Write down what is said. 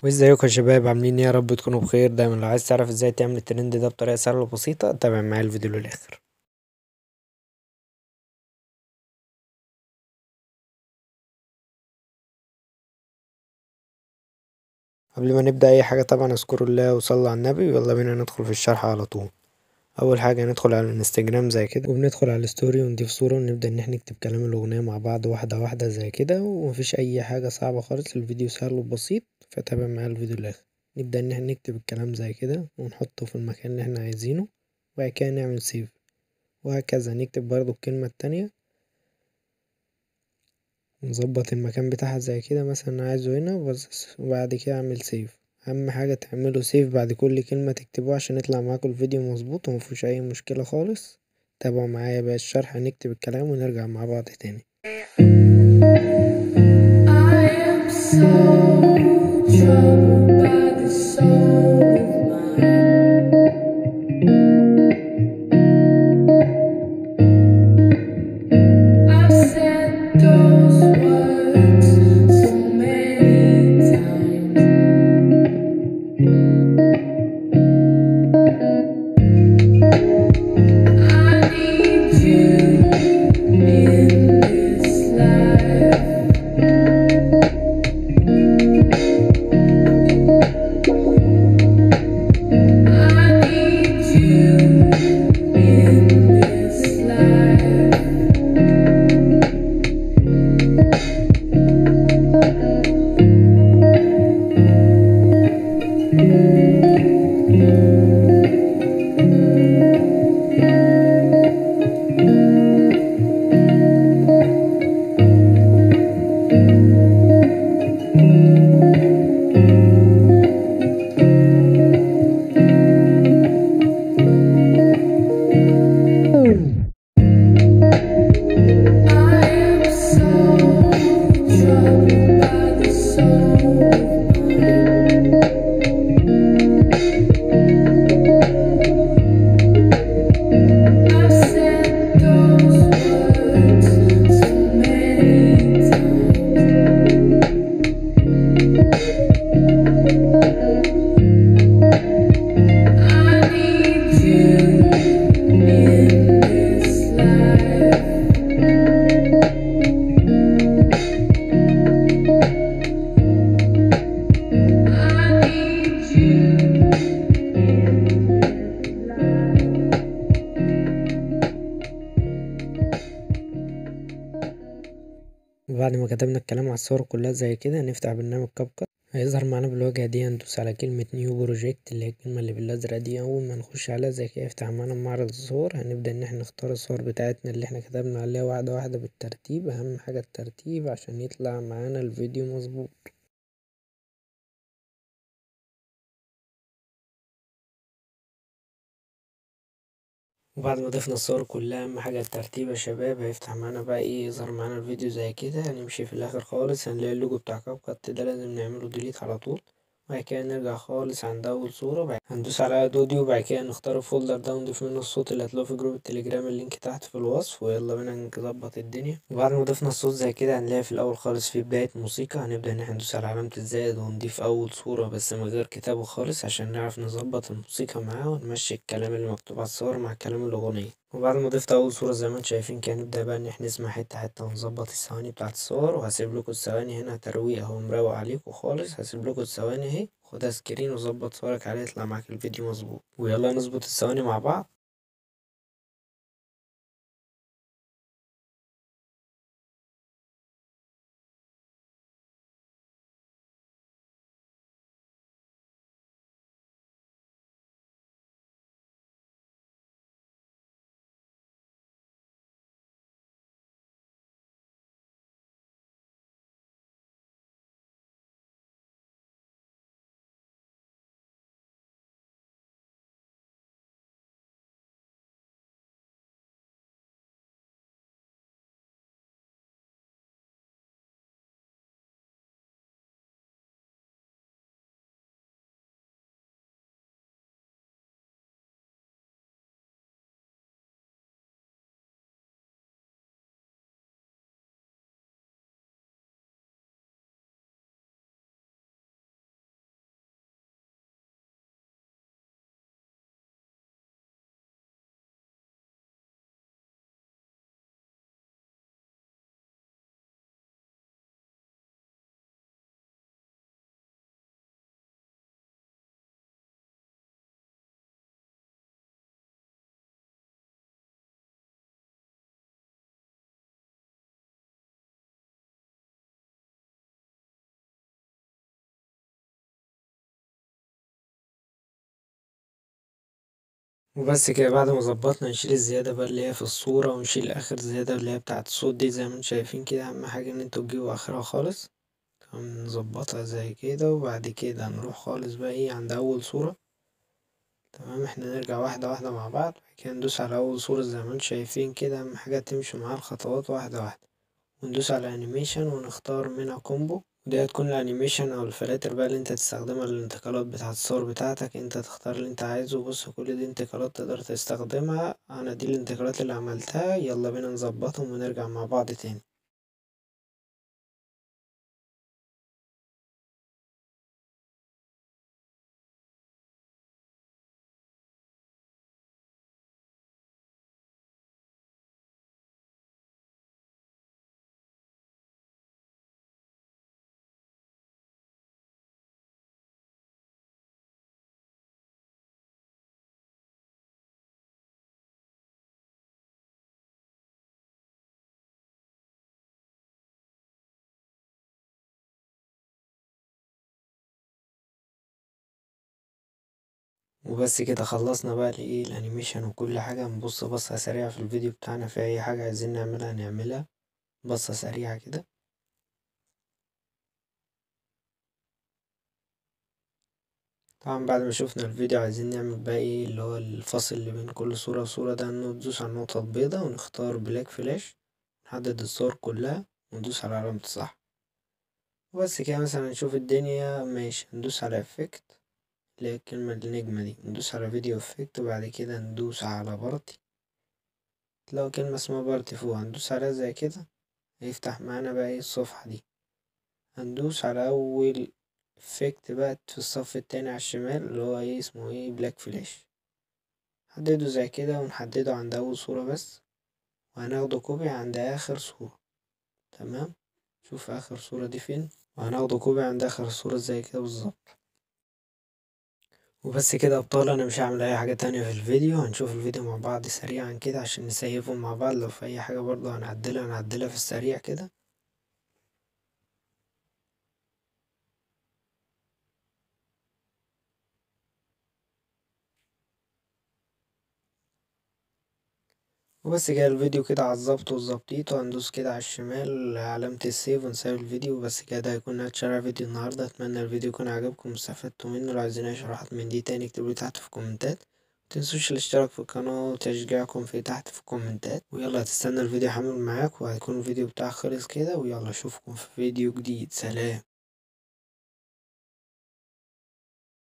وازيكم يا شباب، عاملين ايه؟ يا رب تكونوا بخير دايما. لو عايز تعرف ازاي تعمل الترند ده بطريقه سهله وبسيطه، تابع معايا الفيديو للاخر. قبل ما نبدا اي حاجه طبعا اذكروا الله وصلوا على النبي، ويلا بينا ندخل في الشرح على طول. اول حاجه ندخل على الانستجرام زي كده، وبندخل على الستوري ونضيف صوره ونبدا ان احنا نكتب كلام الاغنيه مع بعض واحده واحده زي كده، ومفيش اي حاجه صعبه خالص، الفيديو سهل وبسيط، فتابع معايا الفيديو للاخر. نبدا ان احنا نكتب الكلام زي كده ونحطه في المكان اللي احنا عايزينه، وبعد كده نعمل سيف، وهكذا نكتب برضو الكلمه التانية، نظبط المكان بتاعها زي كده، مثلا عايزه هنا بس، وبعد كده اعمل سيف. اهم حاجة تعملوا سيف بعد كل كلمة تكتبوها عشان يطلع معاكم الفيديو مظبوط ومفيهوش اي مشكلة خالص. تابعوا معايا بقى الشرح، هنكتب الكلام ونرجع مع بعض تاني. I am so troubled by the soul of mine. I've said those words so many times. I need you in this life. I need you in this life. I am so troubled by the soul of mine. I've said those words so many times. I need you in this life. I need you in this life. وبعد ما كتبنا الكلام على الصور كلها زي كده، هنفتح برنامج كاب كات. هيظهر معانا بالواجهة دي، هندوس على كلمة نيو بروجكت اللي هي الكلمة اللي بالأزرق دي. أول ما نخش عليها زي كده يفتح معانا معرض الصور، هنبدأ إن احنا نختار الصور بتاعتنا اللي احنا كتبنا عليها واحدة واحدة بالترتيب. أهم حاجة الترتيب عشان يطلع معانا الفيديو مظبوط. وبعد ما ضفنا الصور كلها، اهم حاجة الترتيب يا شباب. هيفتح معانا بقى ايه، يظهر معانا الفيديو زي كده. هنمشي في الاخر خالص، هنلاقي اللوجو بتاع كاب كات ده، لازم نعمله ديليت على طول. وبعد كده نرجع خالص عند اول صورة، بعد هندوس على اد اوديو، وبعد كده نختار الفولدر ده ونضيف منه الصوت اللي هتلاقوه في جروب التليجرام، اللينك تحت في الوصف. ويلا بينا نظبط الدنيا. وبعد ما ضفنا الصوت زي كده، هنلاقي في الاول خالص في بداية موسيقى. هنبدأ ان احنا ندوس على علامة الزائد ونضيف اول صورة بس من غير كتابه خالص، عشان نعرف نظبط الموسيقى معاه ونمشي الكلام اللي مكتوب على الصور مع كلام الأغنية. وبعد ما ضفت أول صورة زي ما انتم شايفين كده، نبدأ بقى إن احنا نسمع حتة حتة ونظبط الثواني بتاعت الصور. وهسيب لكم الثواني هنا ترويق اهو، مروق عليكم خالص. هسيب لكم الثواني اهي، خدها سكرين وظبط صورك عليه يطلع معاك الفيديو مظبوط. ويلا نظبط الثواني مع بعض. وبس كده. بعد ما ظبطنا نشيل الزيادة بقى اللي هي في الصورة، ونشيل اخر زيادة اللي هي بتاعة الصوت دي زي ما انتم شايفين كده. اهم حاجة ان انتوا تجيبوا اخرها خالص، نظبطها زي كده. وبعد كده نروح خالص بقى ايه عند اول صورة. تمام، احنا نرجع واحدة واحدة مع بعض. بعد كده ندوس على اول صورة زي ما انتم شايفين كده. اهم حاجة تمشوا مع الخطوات واحدة واحدة، وندوس على انيميشن ونختار منها كومبو. ودي هتكون الانيميشن او الفلاتر بقى اللي انت تستخدمها للانتقالات بتاعة الصور بتاعتك. انت تختار اللي انت عايزه. بص كل دي انتقالات تقدر تستخدمها. انا دي الانتقالات اللي عملتها. يلا بينا نظبطهم ونرجع مع بعض تاني. وبس كده خلصنا بقى الايه الانيميشن وكل حاجة. نبص بصة سريعة في الفيديو بتاعنا، في اي حاجة عايزين نعملها نعملها. بصة سريعة كده. طبعا بعد ما شوفنا الفيديو عايزين نعمل بقى ايه اللي هو الفصل اللي بين كل صورة وصورة ده. ندوس على النقطة البيضاء ونختار بلاك فلاش، نحدد الصور كلها وندوس على علامة الصح. وبس كده. مثلا نشوف الدنيا ماشي، ندوس على افكت اللي هي الكلمة النجمة دي، ندوس على فيديو افكت. وبعد كده ندوس على بارتي. تلاقوا كلمة اسمها بارتي فوق، هندوس عليها زي كده. هيفتح معانا بقى ايه الصفحة دي. هندوس على أول افكت بقى في الصف التاني على الشمال اللي هو ايه اسمه ايه بلاك فلاش. نحدده زي كده ونحدده عند أول صورة بس، وهناخده كوبي عند آخر صورة. تمام. شوف آخر صورة دي فين، وهناخده كوبي عند آخر صورة زي كده بالظبط. وبس كده يا أبطال. أنا مش هعمل أي حاجة تانية في الفيديو. هنشوف الفيديو مع بعض سريعا كده عشان نسيفه مع بعض. لو في أي حاجة برضه هنعدلها في السريع كده. وبس كده الفيديو كده على الظبط والظبطيط. وهندوس كده على الشمال علامة السيف ونسيب الفيديو. بس كده ده هيكون نهاية شرح فيديو النهاردة. أتمنى الفيديو يكون عجبكم واستفدتوا منه. لو عايزين أي شروحات من دي تاني اكتبولي تحت في الكومنتات. متنسوش الاشتراك في القناة وتشجيعكم في تحت في الكومنتات. ويلا هتستنى الفيديو حمل معاك، وهيكون الفيديو بتاعك خلص كده. ويلا اشوفكم في فيديو جديد. سلام.